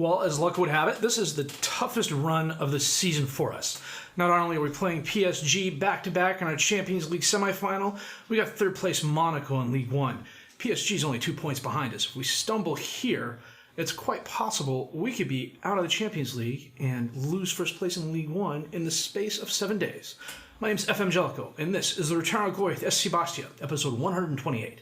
Well, as luck would have it, this is the toughest run of the season for us. Not only are we playing PSG back-to-back in our Champions League semifinal, we got third place Monaco in Ligue 1. PSG is only 2 points behind us. If we stumble here, it's quite possible we could be out of the Champions League and lose first place in Ligue 1 in the space of 7 days. My name's FM19, and this is the Ritornu Gloria with SC Bastia, episode 128.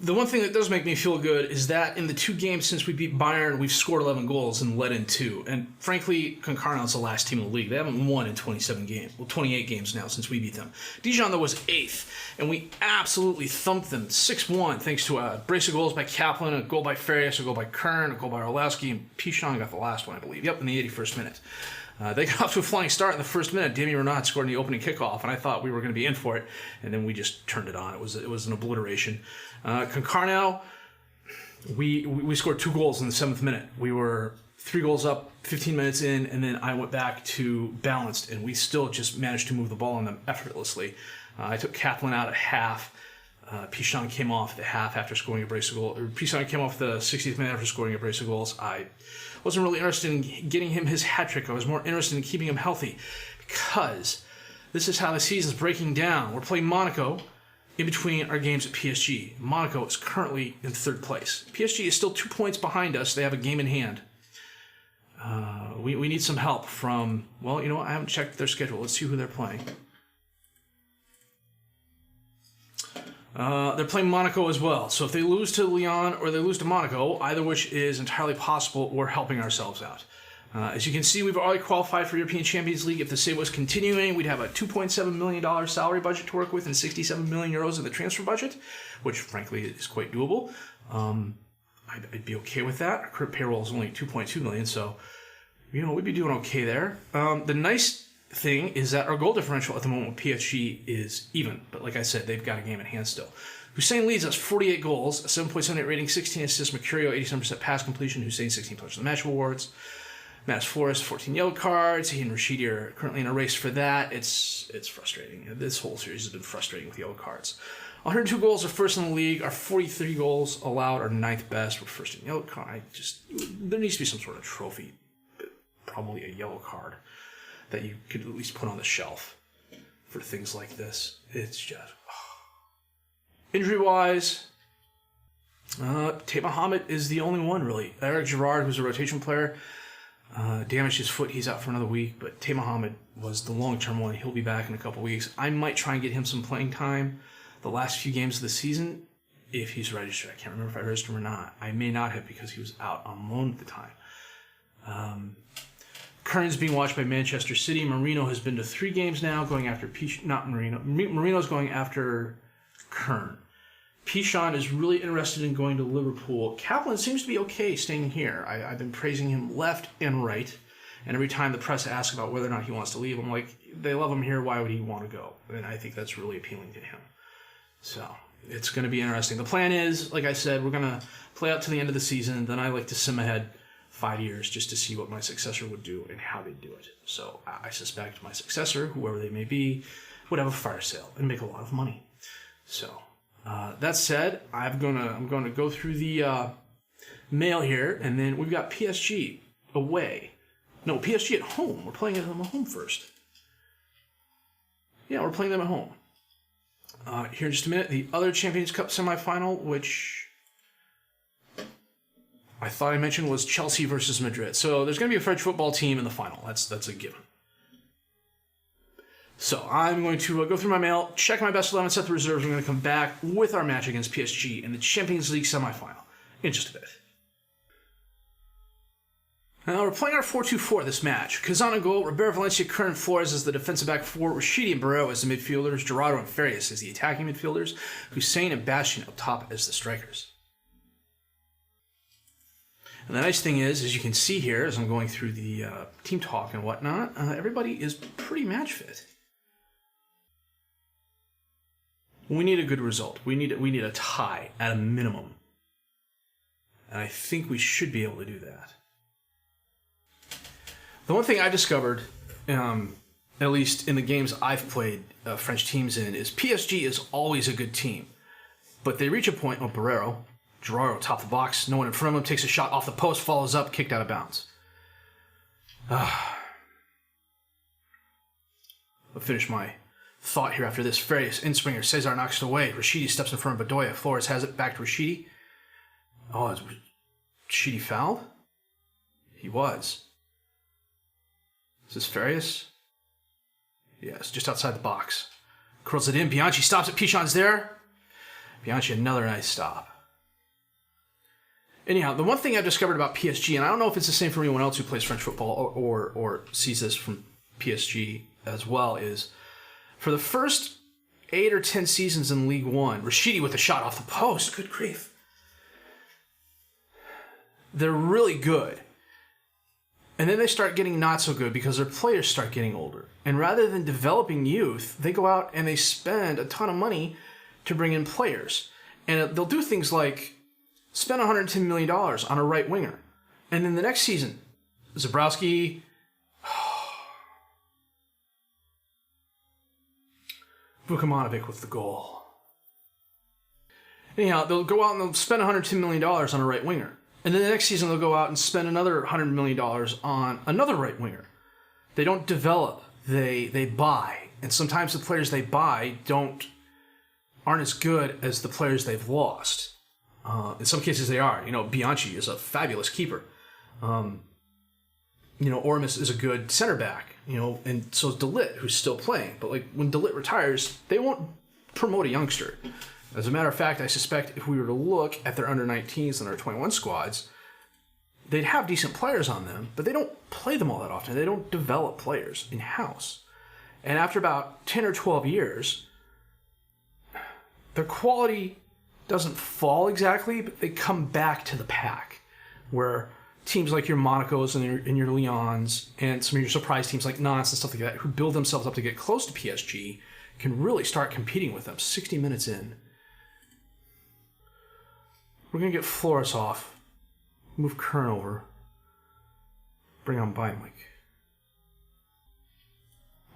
The one thing that does make me feel good is that in the 2 games since we beat Bayern, we've scored 11 goals and let in 2. And frankly, Concarneau's the last team in the league. They haven't won in 27 games. Well, 28 games now since we beat them. Dijon, though, was 8th, and we absolutely thumped them 6-1 thanks to a brace of goals by Kaplan, a goal by Farias, a goal by Kern, a goal by Orlowski, and Pichon got the last one, I believe. Yep, in the 81st minute. They got off to a flying start in the first minute. Damien Renat scored in the opening kickoff, and I thought we were going to be in for it, and then we just turned it on. It was an obliteration. Concarneau, we scored 2 goals in the 7th minute. We were 3 goals up, 15 minutes in, and then I went back to balanced, and we still just managed to move the ball on them effortlessly. I took Kaplan out at half. Pichon came off the half after scoring a brace of goals. Pichon came off the 60th minute after scoring a brace of goals. I wasn't really interested in getting him his hat trick. I was more interested in keeping him healthy because this is how the season's breaking down. We're playing Monaco in between our games at PSG. Monaco is currently in 3rd place. PSG is still 2 points behind us. They have a game in hand. We need some help from, well, you know what? I haven't checked their schedule. Let's see who they're playing. They're playing Monaco as well. So if they lose to Lyon or they lose to Monaco, either which is entirely possible, we're helping ourselves out. As you can see, we've already qualified for European Champions League. If the save was continuing, we'd have a $2.7 million salary budget to work with and 67 million euros of the transfer budget, which frankly is quite doable. I'd be okay with that. Our current payroll is only 2.2 million, so we'd be doing okay there. The nice thing is that our goal differential at the moment with PSG is even, but like I said, they've got a game in hand still. Hussein leads us 48 goals, a 7.78 rating, 16 assists. Mercurio 87% pass completion. Hussein 16 players of the match awards. Matt Flores 14 yellow cards. He and Rashidi are currently in a race for that. It's frustrating. This whole series has been frustrating with yellow cards. 102 goals are first in the league. Our 43 goals allowed are 9th best. We're first in yellow card. There needs to be some sort of trophy, probably a yellow card, that you could at least put on the shelf for things like this. It's just... Injury-wise, Tate Mohammed is the only one, really. Eric Girard, who's a rotation player, damaged his foot. He's out for another week, but Tate Mohammed was the long-term one. He'll be back in a couple weeks. I might try and get him some playing time the last few games of the season if he's registered. I can't remember if I registered him or not. I may not have because he was out on loan at the time. Kern's being watched by Manchester City. Marino has been to 3 games now, going after Marino's going after Kern. Pichon is really interested in going to Liverpool. Kaplan seems to be okay staying here. I've been praising him left and right, and every time the press asks about whether or not he wants to leave, I'm like, they love him here, why would he want to go? And I think that's really appealing to him. So it's going to be interesting. The plan is, like I said, we're going to play out to the end of the season, then I like to sim ahead 5 years just to see what my successor would do and how they'd do it. So I suspect my successor, whoever they may be, would have a fire sale and make a lot of money. So that said, I'm going to go through the mail here, and then we've got PSG away. No, PSG at home. We're playing them at home first. Yeah, we're playing them at home. Here in just a minute, the other Champions Cup semifinal, which I thought I mentioned, was Chelsea versus Madrid. So there's going to be a French football team in the final. That's a given. So I'm going to go through my mail, check my best 11, set the reserves. We're going to come back with our match against PSG in the Champions League semifinal in just a bit. Now we're playing our 4-2-4 this match. Kazan in goal, Roberto Valencia, Kern, Flores as the defensive back 4, Rashidi and Barreau as the midfielders, Gerardo and Farias as the attacking midfielders, Hussein and Bastion up top as the strikers. And the nice thing is, as you can see here, as I'm going through the team talk and whatnot, everybody is pretty match fit. We need a good result. We need a tie at a minimum And I think we should be able to do that. The one thing I discovered, at least in the games I've played French teams in, is PSG is always a good team. But they reach a point, Barrero, Gerardo, top of the box, no one in front of him, takes a shot off the post, follows up, kicked out of bounds. I'll finish my thought here after this. Farias, in-swinger, Cesar knocks it away. Rashidi steps in front of Bedoya. Flores has it, back to Rashidi. Oh, is Rashidi fouled? He was. Is this Farias? Yes, just outside the box. Curls it in. Bianchi stops it. Pichon's there. Bianchi, another nice stop. Anyhow, the one thing I've discovered about PSG, and I don't know if it's the same for anyone else who plays French football or sees this from PSG as well, is for the first 8 or 10 seasons in Ligue 1, Rashidi with a shot off the post. Good grief. They're really good. And then they start getting not so good because their players start getting older. And rather than developing youth, they go out and they spend a ton of money to bring in players. And they'll do things like spend $110 million on a right winger. And then the next season, Zabrowski, Vukamanovic with the goal. Anyhow, they'll go out and they'll spend $110 million on a right winger. And then the next season, they'll go out and spend another $100 million on another right winger. They don't develop, they buy. And sometimes the players they buy aren't as good as the players they've lost. In some cases, they are. Bianchi is a fabulous keeper. Ormus is a good center back. And so is De Ligt, who's still playing. But when De Ligt retires, they won't promote a youngster. As a matter of fact, I suspect if we were to look at their under-19s and their 21 squads, they'd have decent players on them, but they don't play them all that often. They don't develop players in-house. And after about 10 or 12 years, their quality doesn't fall exactly, but they come back to the pack, where teams like your Monacos and your Lyons and some of your surprise teams like Nantes and stuff like that, who build themselves up to get close to PSG, can really start competing with them 60 minutes in. We're going to get Flores off, move Kern over, bring on Beinlich.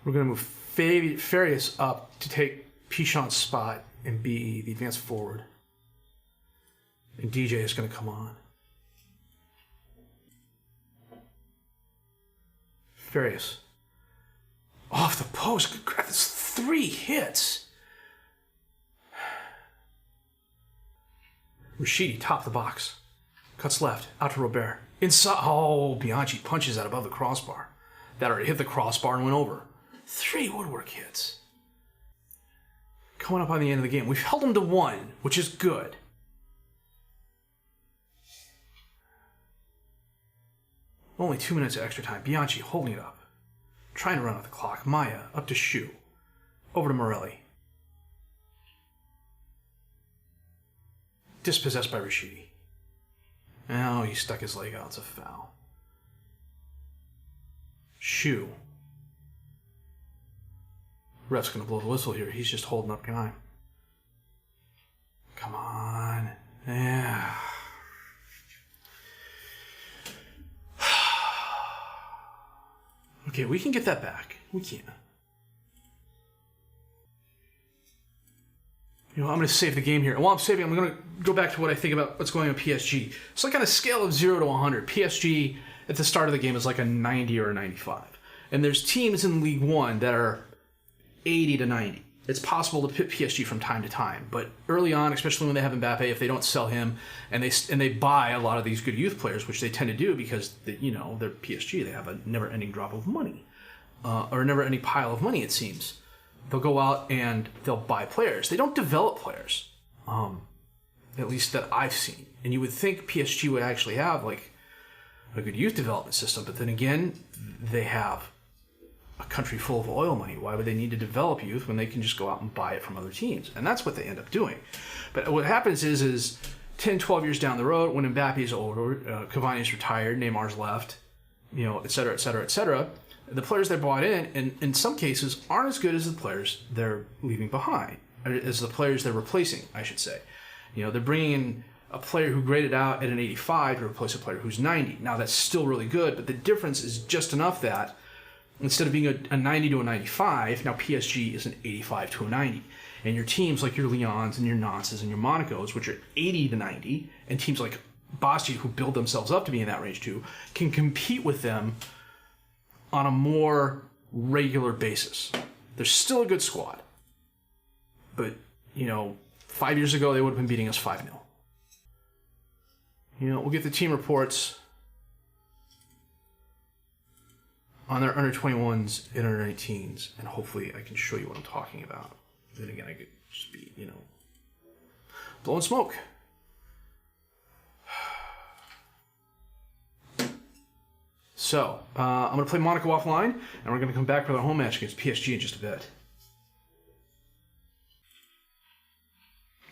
We're going to move Farias up to take Pichon's spot and be the advanced forward. And DJ is going to come on. Farias. Off the post. Good crap, that's 3 hits. Rashidi, top of the box. Cuts left, out to Robert. Inside. Oh, Bianchi punches that above the crossbar. That already hit the crossbar and went over. 3 woodwork hits. Coming up on the end of the game. We've held them to 1, which is good. Only 2 minutes of extra time. Bianchi holding it up. Trying to run out the clock. Maya up to Shu. Over to Morelli. Dispossessed by Rashidi. Oh, he stuck his leg out. It's a foul. Shu. Ref's going to blow the whistle here. He's just holding up time. Come on. Yeah. Okay, we can get that back. We can. I'm going to save the game here. And while I'm saving, I'm going to go back to what I think about what's going on with PSG. So on a scale of 0 to 100, PSG at the start of the game is like a 90 or a 95. And there's teams in Ligue 1 that are 80 to 90. It's possible to pit PSG from time to time. But early on, especially when they have Mbappe, if they don't sell him and they buy a lot of these good youth players, which they tend to do because, they're PSG, they have a never-ending drop of money. Or a never-ending pile of money, it seems. They'll go out and they'll buy players. They don't develop players, at least that I've seen. And you would think PSG would actually have a good youth development system, but then again, they have a country full of oil money. Why would they need to develop youth when they can just go out and buy it from other teams? And that's what they end up doing. But what happens is 10, 12 years down the road, when Mbappe's older, Cavani's retired, Neymar's left, et cetera, et cetera, et cetera, the players they brought in some cases, aren't as good as the players they're leaving behind, as the players they're replacing, I should say. They're bringing in a player who graded out at an 85 to replace a player who's 90. Now, that's still really good, but the difference is just enough that instead of being a 90 to a 95, now PSG is an 85 to a 90. And your teams like your Lyons and your Nantes and your Monacos, which are 80 to 90, and teams like Bastia, who build themselves up to be in that range too, can compete with them on a more regular basis. They're still a good squad. But, 5 years ago, they would have been beating us 5-0. We'll get the team reports on their under 21s and under 19s, and hopefully I can show you what I'm talking about. Then again, I could just be, blowing smoke. So, I'm going to play Monaco offline, and we're going to come back with our home match against PSG in just a bit.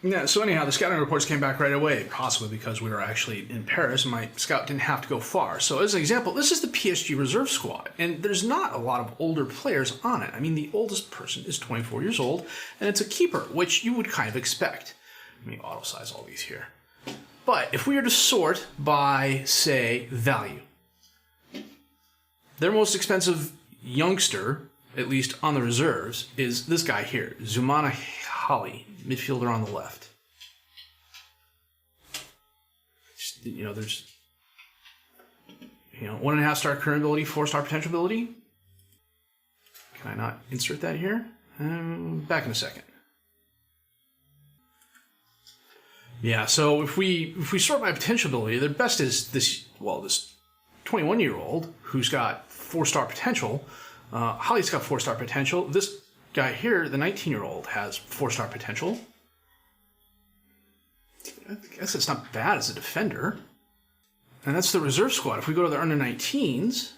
Yeah, so anyhow, the scouting reports came back right away, possibly because we were actually in Paris and my scout didn't have to go far. So as an example, this is the PSG reserve squad, and there's not a lot of older players on it. I mean, the oldest person is 24 years old, and it's a keeper, which you would kind of expect. Let me auto-size all these here. But if we were to sort by, say, value, their most expensive youngster, at least on the reserves, is this guy here, Zoumana Hali, midfielder on the left. There's 1.5 star current ability, 4-star potential ability. Can I not insert that here? Back in a second. Yeah, so if we sort by potential ability, their best is this 21-year-old who's got 4-star potential. Holly's got 4-star potential. This guy here, the 19-year-old, has 4-star potential. I guess it's not bad as a defender. And that's the reserve squad. If we go to the under-19s,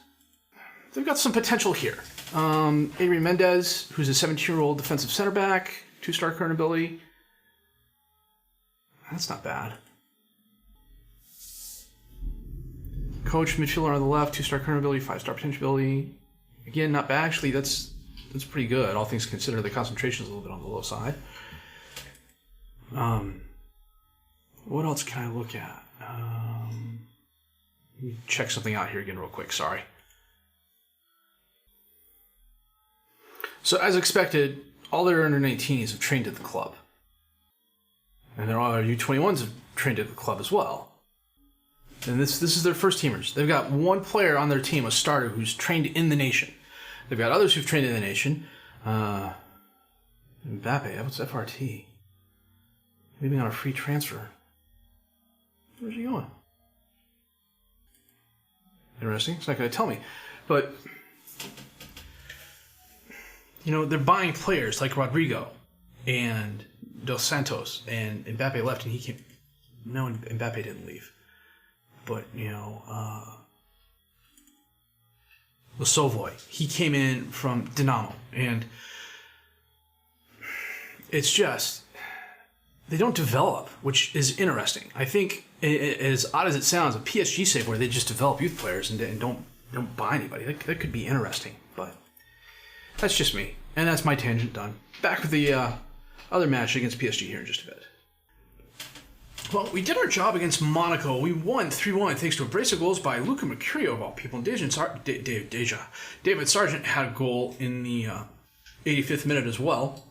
they've got some potential here. Adrian Mendez, who's a 17-year-old defensive center back, 2-star current ability. That's not bad. Coach, midfielder on the left, 2-star current ability, 5-star potential ability. Again, not bad. Actually, that's pretty good. All things considered, the concentration is a little bit on the low side. What else can I look at? Let me check something out here again real quick. Sorry. So, as expected, all their under-19s have trained at the club. And their U21s have trained at the club as well. And this is their first teamers. They've got one player on their team, a starter, who's trained in the nation. They've got others who've trained in the nation. Mbappe, what's FRT? Leaving on a free transfer. Where's he going? Interesting. It's not going to tell me. But, they're buying players like Rodrigo and Dos Santos, and Mbappe left and he came. No, Mbappe didn't leave. But, Losovoy, he came in from Dinamo, and it's just, they don't develop, which is interesting. I think, as odd as it sounds, a PSG save where they just develop youth players and don't buy anybody, that could be interesting, but that's just me, and that's my tangent done. Back with the other match against PSG here in just a bit. Well, we did our job against Monaco. We won 3-1 thanks to a brace of goals by Luca Mercurio, of all people. And David Sargent had a goal in the 85th minute as well.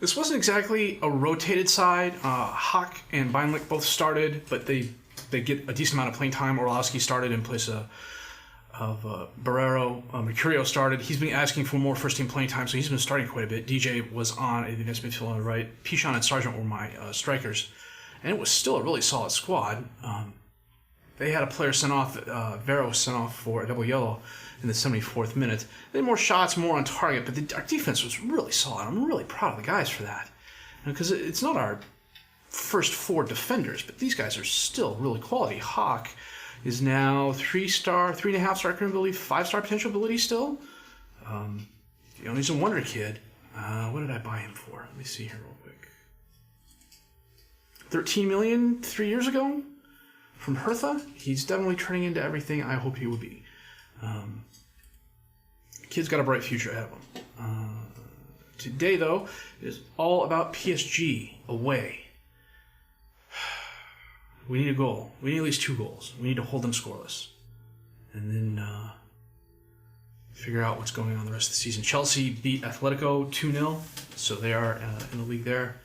This wasn't exactly a rotated side. Hawk and Beinlich both started, but they get a decent amount of playing time. Orlowski started in place of Barrero. Mercurio started. He's been asking for more first-team playing time, so he's been starting quite a bit. DJ was on the defensive midfield on the right. Pichon and Sargent were my strikers. And it was still a really solid squad. They had a player sent off, Vero sent off for a double yellow in the 74th minute. They had more shots, more on target, but our defense was really solid. I'm really proud of the guys for that. Because it's not our first 4 defenders, but these guys are still really quality. Hawk is now 3-star, 3.5 star current ability, 5-star potential ability still. He's a wonder kid. What did I buy him for? Let me see here real quick. 13 million 3 years ago from Hertha. He's definitely turning into everything I hoped he would be. Kid's got a bright future ahead of him. Today, though, is all about PSG away. We need a goal. We need at least 2 goals. We need to hold them scoreless. And then figure out what's going on the rest of the season. Chelsea beat Atletico 2-0, so they are in the league there.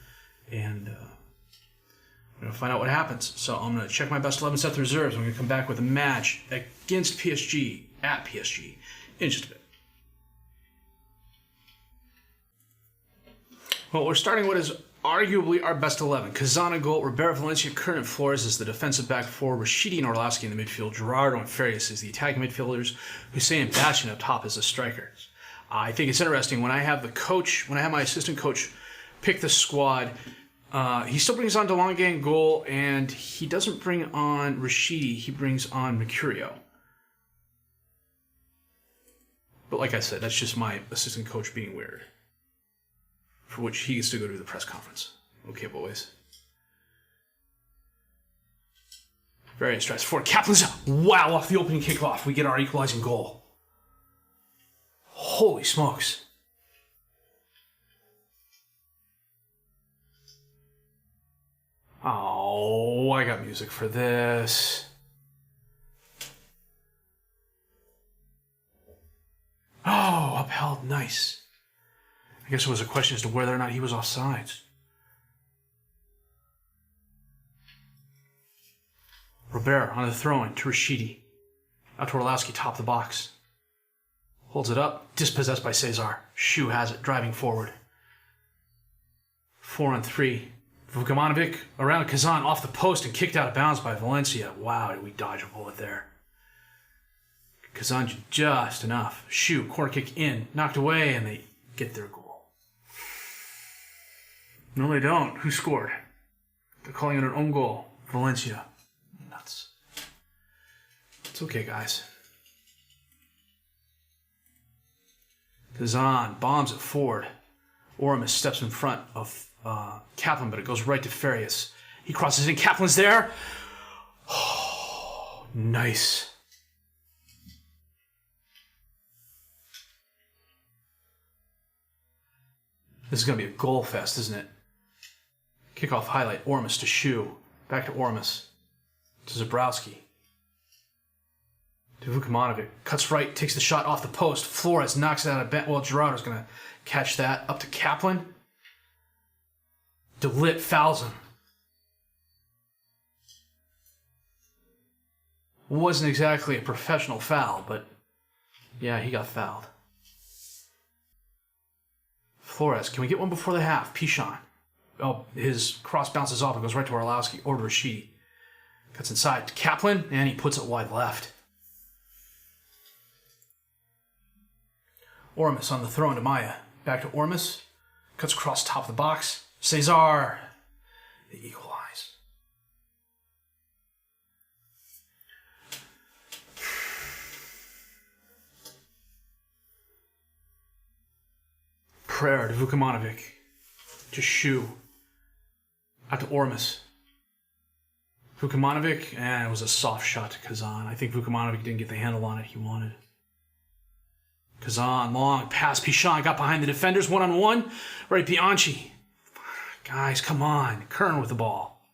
And we're going to find out what happens. So I'm going to check my best 11, set the reserves. I'm going to come back with a match against PSG, at PSG, in just a bit. Well, we're starting what is arguably our best 11. Kazan in goal, Roberto Valencia, Kernan Flores is the defensive back four, Rashidi and Orlowski in the midfield, Gerardo and Farias is the attacking midfielders, Hussein and Bastian up top as the strikers. I think it's interesting when I have my assistant coach pick the squad, he still brings on DeLonge in goal, and he doesn't bring on Rashidi, he brings on Mercurio. But like I said, that's just my assistant coach being weird. For which he gets to go to the press conference. Okay, boys. Very stressed. For Kaplan's, wow, off the opening kickoff, we get our equalizing goal. Holy smokes. Oh, I got music for this. Oh, upheld, nice. I guess it was a question as to whether or not he was offsides. Robert on the throw-in to Rashidi. Out to Orlowski, top of the box. Holds it up, dispossessed by Cesar. Shu has it, driving forward. 4-on-3. Vukamanovic around Kazan, off the post and kicked out of bounds by Valencia. Wow, did we dodge a bullet there. Kazan just enough. Shu, corner kick in, knocked away, and they get their goal. No, they don't. Who scored? They're calling it an own goal. Valencia. Nuts. It's okay, guys. Kazan bombs it forward. Oramus steps in front of Kaplan, but it goes right to Farias. He crosses in. Kaplan's there. Oh, nice. This is going to be a goal fest, isn't it? Kickoff highlight, Ormus to Shu. Back to Ormus. To Zabrowski. To Vukamanovic. Cuts right, takes the shot off the post. Flores knocks it out of bent. Well, Gerardo's going to catch that. Up to Kaplan. DeLitt fouls him. Wasn't exactly a professional foul, but yeah, he got fouled. Flores, can we get one before the half? Pichon. Oh, his cross bounces off and goes right to Orlowski or Rashidi. Cuts inside to Kaplan, and he puts it wide left. Ormus on the throw into Maya. Back to Ormus. Cuts across top of the box. Cesar. They equalize. Prayer to Vukamanovic. To Shu. Out to Ormus. Vukamanovic, and it was a soft shot to Kazan. I think Vukamanovic didn't get the handle on it he wanted. Kazan, long pass. Pichon got behind the defenders, one-on-one. Right, Bianchi. Guys, come on. Kern with the ball.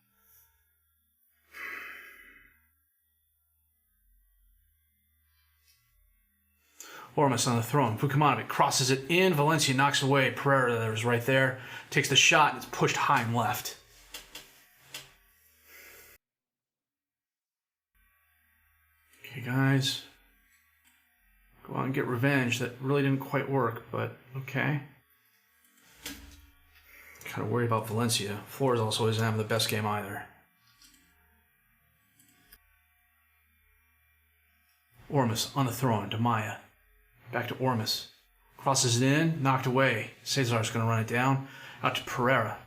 Ormus on the throw. Vukamanovic crosses it in. Valencia knocks away. Pereira, that was right there, takes the shot, and it's pushed high and left. Okay, guys. Go out and get revenge. That really didn't quite work, but okay. Kind of worried about Valencia. Flores also isn't having the best game either. Ormus on the throw-in to Maya. Back to Ormus. Crosses it in, knocked away. Cesar's going to run it down. Out to Pereira.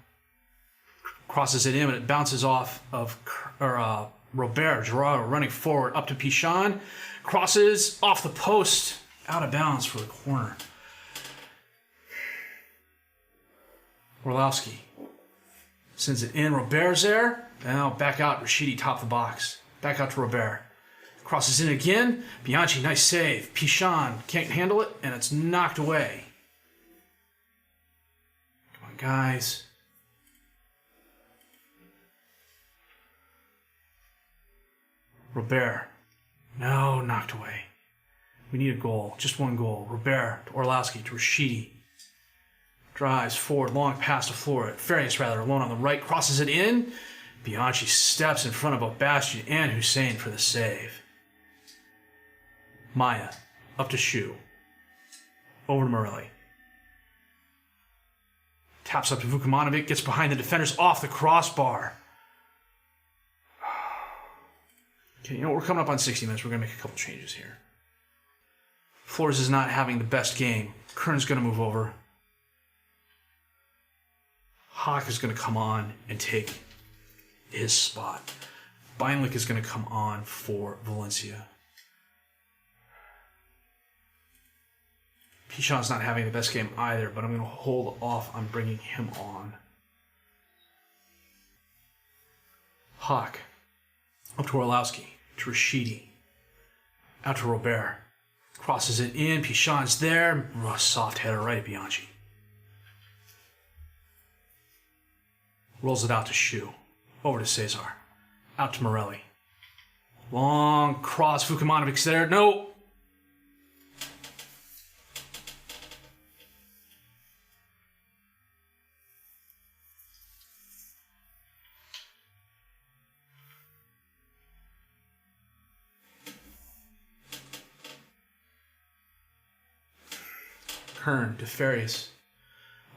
Crosses it in, and it bounces off of Robert. Gerardo running forward up to Pichon. Crosses off the post. Out of bounds for the corner. Orlowski sends it in. Robert's there. Now back out. Rashidi top the box. Back out to Robert. Crosses in again. Bianchi, nice save. Pichon can't handle it, and it's knocked away. Come on, guys. Robert. No, knocked away. We need a goal. Just one goal. Robert to Orlowski to Rashidi. Drives forward, long pass to Farias alone on the right, crosses it in. Bianchi steps in front of both Bastia and Hussein for the save. Maya, up to Shu. Over to Morelli. Taps up to Vukomanovic, gets behind the defenders off the crossbar. Okay, we're coming up on 60 minutes. We're going to make a couple changes here. Flores is not having the best game. Kern's going to move over. Hawk is going to come on and take his spot. Beinlich is going to come on for Valencia. Pichon's not having the best game either, but I'm going to hold off on bringing him on. Hawk. Up to Orlowski. To Rashidi. Out to Robert. Crosses it in. Pichon's there. Soft header right at Bianchi. Rolls it out to Shu. Over to Cesar. Out to Morelli. Long cross. Vukomanovic's there. No. Kern to Farias.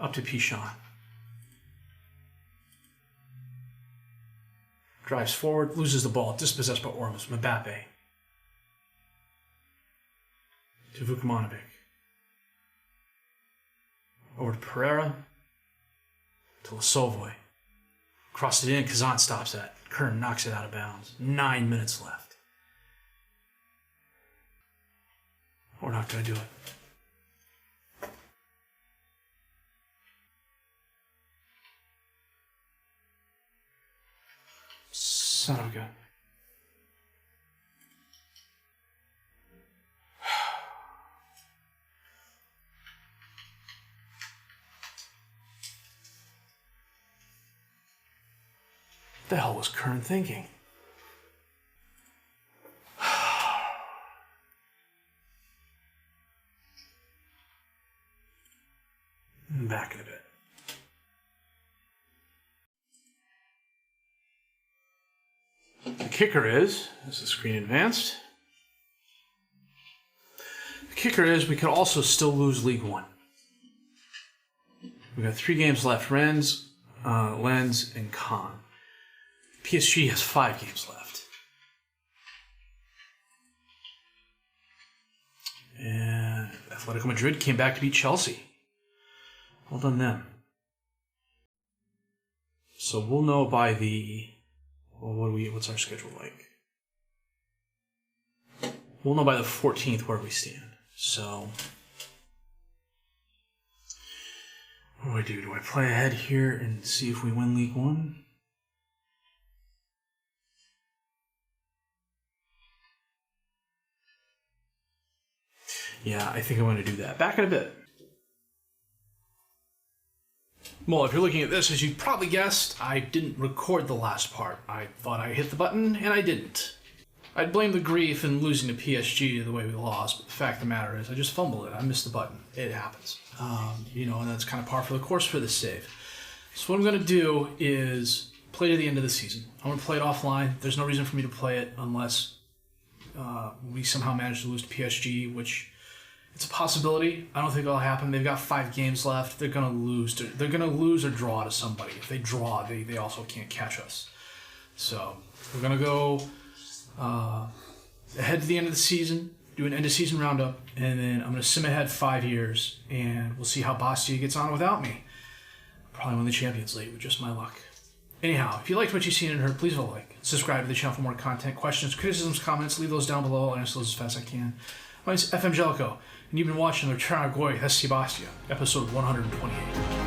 Up to Pichon. Drives forward, loses the ball, dispossessed by Ormus. Mbappe. To Vukomanovic. Over to Pereira. To Lasovoy. Crossed it in, Kazan stops that. Kern knocks it out of bounds. 9 minutes left. We're not going to do it. Son of a gun. What the hell was Kern thinking? Back in a bit. The kicker is the screen advanced? The kicker is we could also still lose League One. We've got 3 games left. Rennes, Lens, and Caen. PSG has 5 games left. And Atletico Madrid came back to beat Chelsea. Well done them. So we'll know by the... Well, what's our schedule like? We'll know by the 14th where we stand. So, what do I do? Do I play ahead here and see if we win League One? Yeah, I think I'm going to do that. Back in a bit. Well, if you're looking at this, as you probably guessed, I didn't record the last part. I thought I hit the button, and I didn't. I'd blame the grief in losing to PSG the way we lost, but the fact of the matter is I just fumbled it. I missed the button. It happens. And that's kind of par for the course for this save. So what I'm going to do is play to the end of the season. I'm going to play it offline. There's no reason for me to play it unless we somehow manage to lose to PSG, which... it's a possibility. I don't think it'll happen. They've got 5 games left. They're gonna lose. They're gonna lose or draw to somebody. If they draw, they also can't catch us. So we're gonna go ahead to the end of the season, do an end of season roundup, and then I'm gonna sim ahead 5 years, and we'll see how Bastia gets on without me. Probably win the Champions League with just my luck. Anyhow, if you liked what you've seen and heard, please leave a like. Subscribe to the channel for more content. Questions, criticisms, comments, leave those down below. I'll answer those as fast as I can. My name is FM19, and you've been watching the Ritornu Bastia, episode 128.